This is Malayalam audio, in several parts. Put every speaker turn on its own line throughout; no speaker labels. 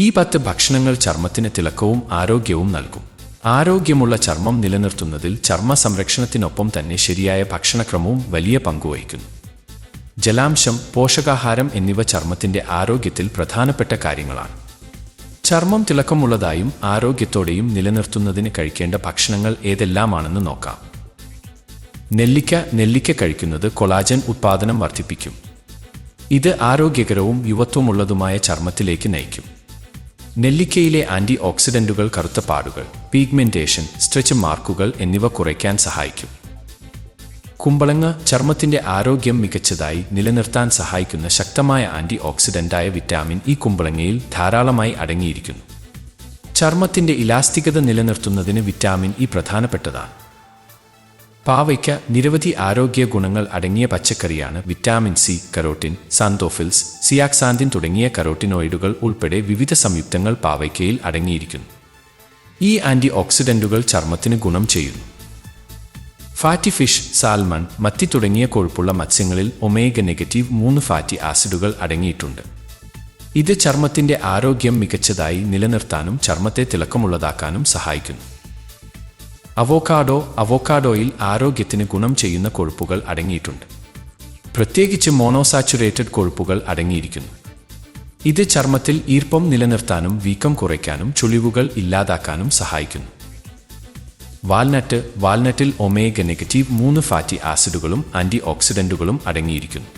ഈ 10 ഭക്ഷണങ്ങൾ ചർമ്മത്തിന് തിളക്കവും ആരോഗ്യവും നൽകും. ആരോഗ്യമുള്ള ചർമ്മം നിലനിർത്തുന്നതിൽ ചർമ്മ സംരക്ഷണത്തിനൊപ്പം തന്നെ ശരിയായ ഭക്ഷണക്രമവും വലിയ പങ്കുവഹിക്കുന്നു. ജലാംശം, പോഷകാഹാരം എന്നിവ ചർമ്മത്തിന്റെ ആരോഗ്യത്തിൽ പ്രധാനപ്പെട്ട കാര്യങ്ങളാണ്. ചർമ്മം തിളക്കമുള്ളതായും ആരോഗ്യത്തോടെയും നിലനിർത്തുന്നതിന് കഴിക്കേണ്ട ഭക്ഷണങ്ങൾ ഏതെല്ലാമാണെന്ന് നോക്കാം. നെല്ലിക്ക കഴിക്കുന്നത് കൊളാജൻ ഉത്പാദനം വർദ്ധിപ്പിക്കും. ഇത് ആരോഗ്യകരവും യുവത്വമുള്ളതുമായ ചർമ്മത്തിലേക്ക് നയിക്കും. നെല്ലിക്കയിലെ ആന്റി ഓക്സിഡന്റുകൾ കറുത്ത പാടുകൾ, പിഗ്മെന്റേഷൻ, സ്ട്രെച്ച് മാർക്കുകൾ എന്നിവ കുറയ്ക്കാൻ സഹായിക്കും. കുമ്പളങ്ങ ചർമ്മത്തിന്റെ ആരോഗ്യം മികച്ചതായി നിലനിർത്താൻ സഹായിക്കുന്ന ശക്തമായ ആന്റി ഓക്സിഡന്റായ വിറ്റാമിൻ ഇ കുമ്പളങ്ങയിൽ ധാരാളമായി അടങ്ങിയിരിക്കുന്നു. ചർമ്മത്തിന്റെ ഇലാസ്തികത നിലനിർത്തുന്നതിന് വിറ്റാമിൻ ഇ പ്രധാനപ്പെട്ടതാണ്. പാവയ്ക്ക നിരവധി ആരോഗ്യ ഗുണങ്ങൾ അടങ്ങിയ പച്ചക്കറിയാണ്. വിറ്റാമിൻ സി, കരോട്ടിൻ, സാന്തോഫിൽസ്, സിയാക്സാന്തിൻ തുടങ്ങിയ കരോട്ടിനോയിഡുകൾ ഉൾപ്പെടെ വിവിധ സംയുക്തങ്ങൾ പാവയ്ക്കയിൽ അടങ്ങിയിരിക്കുന്നു. ഈ ആന്റി ഓക്സിഡന്റുകൾ ചർമ്മത്തിന് ഗുണം ചെയ്യുന്നു. ഫാറ്റി ഫിഷ്, സാൽമൺ, മത്തി തുടങ്ങിയ കൊഴുപ്പുള്ള മത്സ്യങ്ങളിൽ ഒമേഗ-3 ഫാറ്റി ആസിഡുകൾ അടങ്ങിയിട്ടുണ്ട്. ഇത് ചർമ്മത്തിന്റെ ആരോഗ്യം മികച്ചതായി നിലനിർത്താനും ചർമ്മത്തെ തിളക്കമുള്ളതാക്കാനും സഹായിക്കുന്നു. അവോക്കാഡോയിൽ ആരോഗ്യത്തിന് ഗുണം ചെയ്യുന്ന കൊഴുപ്പുകൾ അടങ്ങിയിട്ടുണ്ട്. പ്രത്യേകിച്ച് മോണോസാച്ചുറേറ്റഡ് കൊഴുപ്പുകൾ അടങ്ങിയിരിക്കുന്നു. ഇത് ചർമ്മത്തിൽ ഈർപ്പം നിലനിർത്താനും വീക്കം കുറയ്ക്കാനും ചുളിവുകൾ ഇല്ലാതാക്കാനും സഹായിക്കുന്നു. വാൽനട്ടിൽ ഒമേഗ-3 ഫാറ്റി ആസിഡുകളും ആന്റി ഓക്സിഡന്റുകളും അടങ്ങിയിരിക്കുന്നു.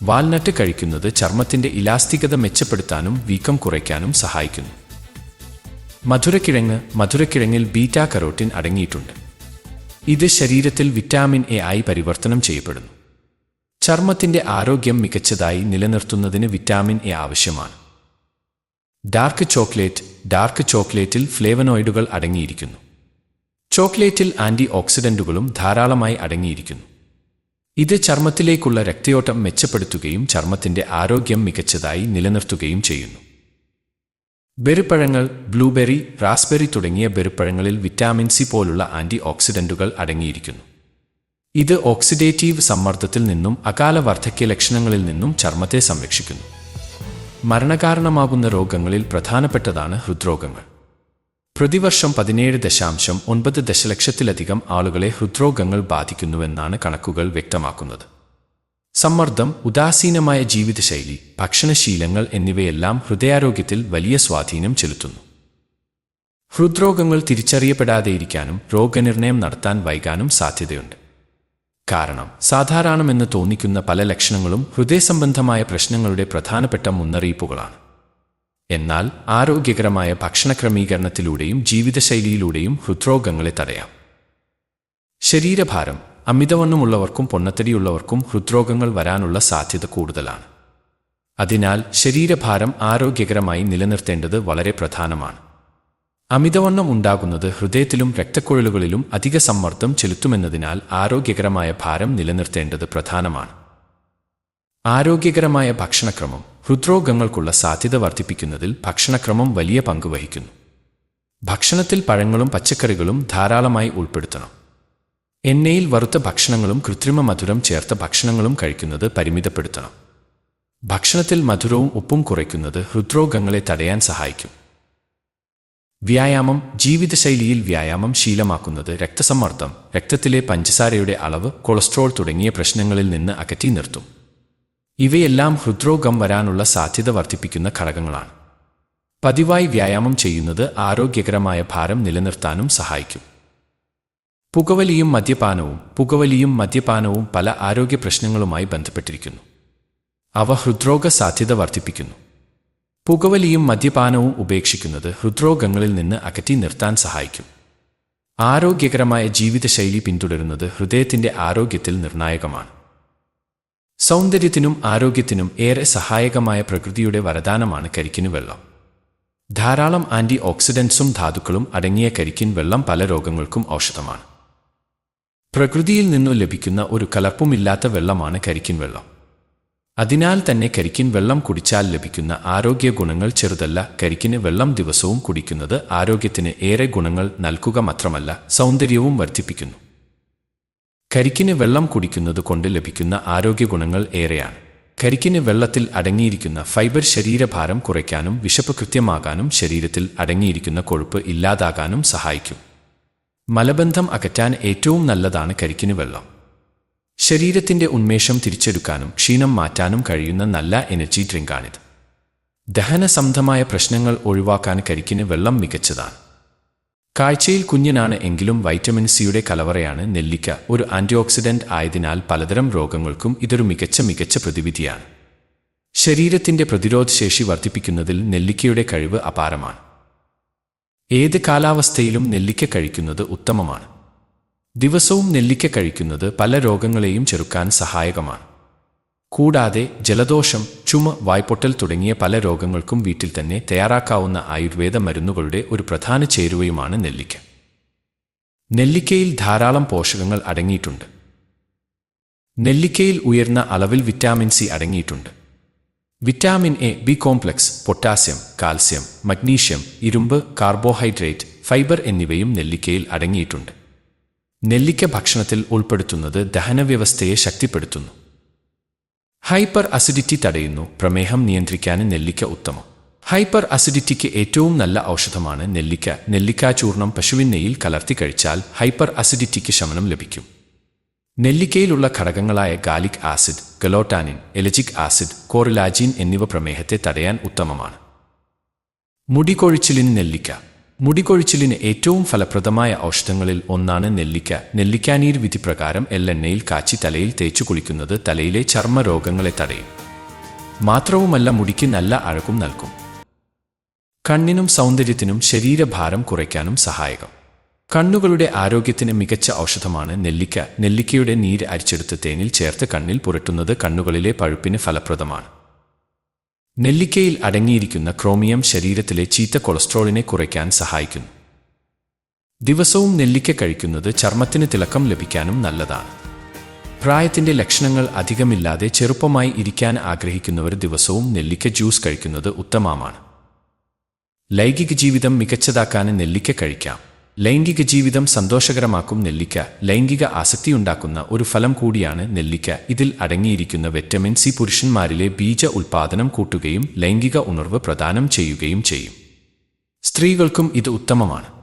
വാൽനട്ട് കഴിക്കുന്നത് ചർമ്മത്തിന്റെ ഇലാസ്തികത മെച്ചപ്പെടുത്താനും വീക്കം കുറയ്ക്കാനും സഹായിക്കുന്നു. മധുരക്കിഴങ്ങിൽ ബീറ്റാ കരോട്ടിൻ അടങ്ങിയിട്ടുണ്ട്. ഇത് ശരീരത്തിൽ വിറ്റാമിൻ എ ആയി പരിവർത്തനം ചെയ്യപ്പെടുന്നു. ചർമ്മത്തിന്റെ ആരോഗ്യം മികച്ചതായി നിലനിർത്തുന്നതിന് വിറ്റാമിൻ എ ആവശ്യമാണ്. ഡാർക്ക് ചോക്ലേറ്റിൽ ഫ്ലേവനോയിഡുകൾ അടങ്ങിയിരിക്കുന്നു. ചോക്ലേറ്റിൽ ആന്റി ഓക്സിഡന്റുകളും ധാരാളമായി അടങ്ങിയിരിക്കുന്നു. ഇത് ചർമ്മത്തിലേക്കുള്ള രക്തയോട്ടം മെച്ചപ്പെടുത്തുകയും ചർമ്മത്തിന്റെ ആരോഗ്യം മികച്ചതായി നിലനിർത്തുകയും ചെയ്യുന്നു. ബെറിപ്പഴങ്ങൾ, ബ്ലൂബെറി, റാസ്ബെറി തുടങ്ങിയ ബെറിപ്പഴങ്ങളിൽ വിറ്റാമിൻ സി പോലുള്ള ആന്റി ഓക്സിഡന്റുകൾ അടങ്ങിയിരിക്കുന്നു. ഇത് ഓക്സിഡേറ്റീവ് സമ്മർദ്ദത്തിൽ നിന്നും അകാല വാർദ്ധക്യ ലക്ഷണങ്ങളിൽ നിന്നും ചർമ്മത്തെ സംരക്ഷിക്കുന്നു. മരണകാരണമാകുന്ന രോഗങ്ങളിൽ പ്രധാനപ്പെട്ടതാണ് ഹൃദ്രോഗങ്ങൾ. പ്രതിവർഷം 17.9 ദശലക്ഷത്തിലധികം ആളുകളെ ഹൃദ്രോഗങ്ങൾ ബാധിക്കുന്നുവെന്നാണ് കണക്കുകൾ വ്യക്തമാക്കുന്നത്. സമ്മർദ്ദം, ഉദാസീനമായ ജീവിതശൈലി, ഭക്ഷണശീലങ്ങൾ എന്നിവയെല്ലാം ഹൃദയാരോഗ്യത്തിൽ വലിയ സ്വാധീനം ചെലുത്തുന്നു. ഹൃദ്രോഗങ്ങൾ തിരിച്ചറിയപ്പെടാതെയിരിക്കാനും രോഗനിർണയം നടത്താൻ വൈകാനും സാധ്യതയുണ്ട്. കാരണം സാധാരണമെന്ന് തോന്നിക്കുന്ന പല ലക്ഷണങ്ങളും ഹൃദയസംബന്ധമായ പ്രശ്നങ്ങളുടെ പ്രധാനപ്പെട്ട മുന്നറിയിപ്പുകളാണ്. എന്നാൽ ആരോഗ്യകരമായ ഭക്ഷണക്രമീകരണത്തിലൂടെയും ജീവിതശൈലിയിലൂടെയും ഹൃദ്രോഗങ്ങളെ തടയാം. ശരീരഭാരം, അമിതവണ്ണമുള്ളവർക്കും പൊണ്ണത്തടിയുള്ളവർക്കും ഹൃദ്രോഗങ്ങൾ വരാനുള്ള സാധ്യത കൂടുതലാണ്. അതിനാൽ ശരീരഭാരം ആരോഗ്യകരമായി നിലനിർത്തേണ്ടത് വളരെ പ്രധാനമാണ്. അമിതവണ്ണം ഉണ്ടാകുന്നത് ഹൃദയത്തിലും രക്തക്കുഴലുകളിലും അധിക സമ്മർദ്ദം ചെലുത്തുമെന്നതിനാൽ ആരോഗ്യകരമായ ഭാരം നിലനിർത്തേണ്ടത് പ്രധാനമാണ്. ആരോഗ്യകരമായ ഭക്ഷണക്രമം ഹൃദ്രോഗങ്ങൾക്കുള്ള സാധ്യത വർദ്ധിപ്പിക്കുന്നതിൽ ഭക്ഷണക്രമം വലിയ പങ്ക് വഹിക്കുന്നു. ഭക്ഷണത്തിൽ പഴങ്ങളും പച്ചക്കറികളും ധാരാളമായി ഉൾപ്പെടുത്തണം. എണ്ണയിൽ വറുത്ത ഭക്ഷണങ്ങളും കൃത്രിമ മധുരം ചേർത്ത ഭക്ഷണങ്ങളും കഴിക്കുന്നത് പരിമിതപ്പെടുത്തണം. ഭക്ഷണത്തിൽ മധുരവും ഉപ്പും കുറയ്ക്കുന്നത് ഹൃദ്രോഗങ്ങളെ തടയാൻ സഹായിക്കും. വ്യായാമം, ജീവിതശൈലിയിൽ വ്യായാമം ശീലമാക്കുന്നത് രക്തസമ്മർദ്ദം, രക്തത്തിലെ പഞ്ചസാരയുടെ അളവ്, കൊളസ്ട്രോൾ തുടങ്ങിയ പ്രശ്നങ്ങളിൽ നിന്ന് അകറ്റി നിർത്തും. ഇവയെല്ലാം ഹൃദ്രോഗം വരാനുള്ള സാധ്യത വർദ്ധിപ്പിക്കുന്ന ഘടകങ്ങളാണ്. പതിവായി വ്യായാമം ചെയ്യുന്നത് ആരോഗ്യകരമായ ഭാരം നിലനിർത്താനും സഹായിക്കും. പുകവലിയും മദ്യപാനവും പല ആരോഗ്യ പ്രശ്നങ്ങളുമായി ബന്ധപ്പെട്ടിരിക്കുന്നു. അവ ഹൃദ്രോഗ സാധ്യത വർദ്ധിപ്പിക്കുന്നു. പുകവലിയും മദ്യപാനവും ഉപേക്ഷിക്കുന്നത് ഹൃദ്രോഗങ്ങളിൽ നിന്ന് അകറ്റി നിർത്താൻ സഹായിക്കും. ആരോഗ്യകരമായ ജീവിതശൈലി പിന്തുടരുന്നത് ഹൃദയത്തിന്റെ ആരോഗ്യത്തിൽ നിർണായകമാണ്. സൗന്ദര്യത്തിനും ആരോഗ്യത്തിനും ഏറെ സഹായകമായ പ്രകൃതിയുടെ വരദാനമാണ് കരിക്കിൻ വെള്ളം. ധാരാളം ആന്റി ഓക്സിഡന്റ്സും ധാതുക്കളും അടങ്ങിയ കരിക്കിൻ വെള്ളം പല രോഗങ്ങൾക്കും ഔഷധമാണ്. പ്രകൃതിയിൽ നിന്നു ലഭിക്കുന്ന ഒരു കലർപ്പുമില്ലാത്ത വെള്ളമാണ് കരിക്കിൻ വെള്ളം. അതിനാൽ തന്നെ കരിക്കിൻ വെള്ളം കുടിച്ചാൽ ലഭിക്കുന്ന ആരോഗ്യ ഗുണങ്ങൾ ചെറുതല്ല. കരിക്കിന് വെള്ളം ദിവസവും കുടിക്കുന്നത് ആരോഗ്യത്തിന് ഏറെ ഗുണങ്ങൾ നൽകുക മാത്രമല്ല, സൗന്ദര്യവും വർദ്ധിപ്പിക്കുന്നു. കരിക്കിന് വെള്ളം കുടിക്കുന്നത് കൊണ്ട് ലഭിക്കുന്ന ആരോഗ്യ ഗുണങ്ങൾ ഏറെയാണ്. കരിക്കിന് വെള്ളത്തിൽ അടങ്ങിയിരിക്കുന്ന ഫൈബർ ശരീരഭാരം കുറയ്ക്കാനും വിശപ്പ് കൃത്യമാകാനും ശരീരത്തിൽ അടങ്ങിയിരിക്കുന്ന കൊഴുപ്പ് ഇല്ലാതാകാനും സഹായിക്കും. മലബന്ധം അകറ്റാൻ ഏറ്റവും നല്ലതാണ് കരിക്കിന് വെള്ളം. ശരീരത്തിന്റെ ഉന്മേഷം തിരിച്ചെടുക്കാനും ക്ഷീണം മാറ്റാനും കഴിയുന്ന നല്ല എനർജി ഡ്രിങ്കാണിത്. ദഹന സംബന്ധമായ പ്രശ്നങ്ങൾ ഒഴിവാക്കാൻ കരിക്കിന് വെള്ളം മികച്ചതാണ്. കാഴ്ചയിൽ കുഞ്ഞനാണ് എങ്കിലും വൈറ്റമിൻ സിയുടെ കലവറയാണ് നെല്ലിക്ക. ഒരു ആന്റിഓക്സിഡന്റ് ആയതിനാൽ പലതരം രോഗങ്ങൾക്കും ഇതൊരു മികച്ച പ്രതിവിധിയാണ്. ശരീരത്തിന്റെ പ്രതിരോധശേഷി വർദ്ധിപ്പിക്കുന്നതിൽ നെല്ലിക്കയുടെ കഴിവ് അപാരമാണ്. ഏത് കാലാവസ്ഥയിലും നെല്ലിക്ക കഴിക്കുന്നത് ഉത്തമമാണ്. ദിവസവും നെല്ലിക്ക കഴിക്കുന്നത് പല രോഗങ്ങളെയും ചെറുക്കാൻ സഹായകമാണ്. കൂടാതെ ജലദോഷം, ചുമ, വായ്പൊട്ടൽ തുടങ്ങിയ പല രോഗങ്ങൾക്കും വീട്ടിൽ തന്നെ തയ്യാറാക്കാവുന്ന ആയുർവേദ മരുന്നുകളുടെ ഒരു പ്രധാന ചേരുവയുമാണ് നെല്ലിക്ക. നെല്ലിക്കയിൽ ധാരാളം പോഷകങ്ങൾ അടങ്ങിയിട്ടുണ്ട്. നെല്ലിക്കയിൽ ഉയർന്ന അളവിൽ വിറ്റാമിൻ സി അടങ്ങിയിട്ടുണ്ട്. Vitamin A, B complex, potassium, calcium, magnesium, ഇരുമ്പ്, കാർബോഹൈഡ്രേറ്റ്, ഫൈബർ എന്നിവയും നെല്ലിക്കയിൽ അടങ്ങിയിട്ടുണ്ട്. നെല്ലിക്ക ഭക്ഷണത്തിൽ ഉൾപ്പെടുത്തുന്നത് ദഹനവ്യവസ്ഥയെ ശക്തിപ്പെടുത്തുന്നു. ഹൈപ്പർ അസിഡിറ്റി തടയുന്നു. പ്രമേഹം നിയന്ത്രിക്കാൻ നെല്ലിക്ക ഉത്തമം. ഹൈപ്പർ അസിഡിറ്റിക്ക് ഏറ്റവും നല്ല ഔഷധമാണ് നെല്ലിക്ക. നെല്ലിക്കാചൂർണം പശുവിൻ നെയ്യിൽ കലർത്തി കഴിച്ചാൽ ഹൈപ്പർ അസിഡിറ്റിക്ക് ശമനം ലഭിക്കും. നെല്ലിക്കയിലുള്ള ഘടകങ്ങളായ ഗാലിക് ആസിഡ്, ഗലോട്ടാനിൻ, എലജിക് ആസിഡ്, കോറിലാജിൻ എന്നിവ പ്രമേഹത്തെ തടയാൻ ഉത്തമമാണ്. മുടികൊഴിച്ചിലിന് നെല്ലിക്ക. മുടികൊഴിച്ചിലിന് ഏറ്റവും ഫലപ്രദമായ ഔഷധങ്ങളിൽ ഒന്നാണ് നെല്ലിക്ക. നെല്ലിക്കാനീർ വിധിപ്രകാരം എള്ളെണ്ണയിൽ കാച്ചി തലയിൽ തേച്ചു കുളിക്കുന്നത് തലയിലെ ചർമ്മരോഗങ്ങളെ തടയും. മാത്രവുമല്ല മുടിക്ക് നല്ല അഴകും നൽകും. കണ്ണിനും സൗന്ദര്യത്തിനും ശരീരഭാരം കുറയ്ക്കാനും സഹായകം. കണ്ണുകളുടെ ആരോഗ്യത്തിന് മികച്ച ഔഷധമാണ് നെല്ലിക്ക. നെല്ലിക്കയുടെ നീര് അരിച്ചെടുത്ത് തേനിൽ ചേർത്ത് കണ്ണിൽ പുരട്ടുന്നത് കണ്ണുകളിലെ പഴുപ്പിന് ഫലപ്രദമാണ്. നെല്ലിക്കയിൽ അടങ്ങിയിരിക്കുന്ന ക്രോമിയം ശരീരത്തിലെ ചീത്ത കൊളസ്ട്രോളിനെ കുറയ്ക്കാൻ സഹായിക്കുന്നു. ദിവസവും നെല്ലിക്ക കഴിക്കുന്നത് ചർമ്മത്തിന് തിളക്കം ലഭിക്കാനും നല്ലതാണ്. പ്രായത്തിന്റെ ലക്ഷണങ്ങൾ അധികമില്ലാതെ ചെറുപ്പമായി ഇരിക്കാൻ ആഗ്രഹിക്കുന്നവർ ദിവസവും നെല്ലിക്ക ജ്യൂസ് കഴിക്കുന്നത് ഉത്തമമാണ്. ലൈംഗിക ജീവിതം മികച്ചതാക്കാൻ നെല്ലിക്ക കഴിക്കാം. ലൈംഗിക ജീവിതം സന്തോഷകരമാക്കും നെല്ലിക്ക. ലൈംഗിക ആസക്തിയുണ്ടാക്കുന്ന ഒരു ഫലം കൂടിയാണ് നെല്ലിക്ക. ഇതിൽ അടങ്ങിയിരിക്കുന്ന വിറ്റമിൻ സി പുരുഷന്മാരിലെ ബീജ ഉൽപാദനം കൂട്ടുകയും ലൈംഗിക ഉണർവ് പ്രദാനം ചെയ്യുകയും ചെയ്യും. സ്ത്രീകൾക്കും ഇത് ഉത്തമമാണ്.